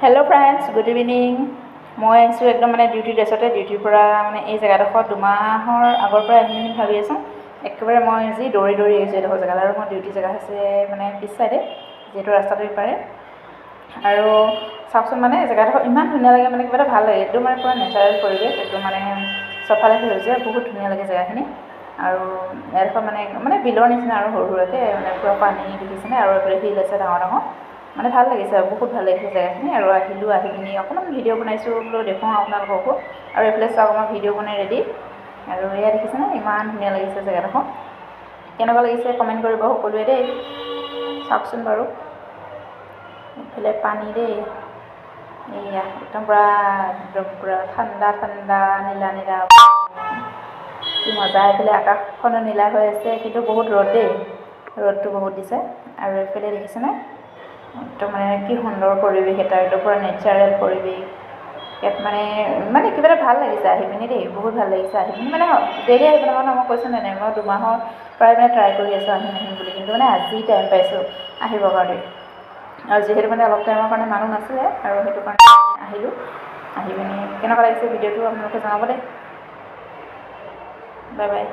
Hello' friends, good evening. মই আহিছোঁ একদম ডিউটি ড্ৰেছতে, ডিউটিৰ পৰা এই জেগাডোখৰ 2 মাহৰ আগৰ পৰা আহিম আহিম ভাবি আছোঁ। একেবাৰে মই যি দৌৰি আহিছোঁ এইডোখৰ জেগালৈ, আৰু মই ডিউটি জেগা হৈছে পিছ চাইডে, যিহেতু ৰাস্তাটো ইপাৰে। আৰু চাওকচোন জেগাডোখৰ ইমান ধুনীয়া লাগে, কিবা এটা ভাল লাগে, একদম পূৰা নেচাৰেল পৰিৱেশ, একদম চবফালে সেউজীয়া, বহুত ধুনীয়া লাগে জেগাখিনি। আৰু এডোখৰ বিলৰ নিচিনা আৰু সৰু সুৰাকৈ পূৰা পানী দেখিছেনে, আৰু এইফালে শিল আছে ডাঙৰ ডাঙৰ, ভাল লাগিছে আৰু বহুত ভাল লাগিছে জেগাখিনি। আৰু আহি পিনি অকণমান ভিডিঅ' বনাইছোঁ, বোলো দেখুৱাওঁ আপোনালোককো। আৰু এইফালে চাওক, আমাৰ ভিডিঅ' বনাই ৰেডি। আৰু এয়া দেখিছেনে, ইমান ধুনীয়া লাগিছে জেগাডোখৰ। কেনেকুৱা লাগিছে কমেণ্ট কৰিব সকলোৱে দেই। চাওকচোন বাৰু, এইফালে পানী দেই, এয়া একদম পূৰা ঠাণ্ডা ঠাণ্ডা, নীলা নীলা, কি মজা। এইফালে আকাশখনো নীলা হৈ আছে, কিন্তু বহুত ৰ'দ দেই, ৰ'দটো বহুত দিছে। আৰু এইফালে দেখিছেনে, একদম কি সুন্দৰ পৰিৱেশ এটা, একদম পূৰা নেচাৰেল পৰিৱেশ। ইয়াত কিবা এটা ভাল লাগিছে আহি পিনি দেই, বহুত ভাল লাগিছে আহি পিনি। ডেইলি আহি পিনে মই কৈছোঁ নাই, মই 2 মাহৰ পৰাই ট্ৰাই কৰি আছোঁ আহিম বুলি, কিন্তু আজি টাইম পাইছোঁ আহিবৰ কাৰণে। আৰু যিহেতু অলপ টাইমৰ কাৰণে মানুহ নাছিলে, আৰু সেইটো কাৰণে আহিলোঁ। আহি পিনি কেনেকুৱা লাগিছে ভিডিঅ'টো আপোনালোকে জনাব দেই। Bye bye.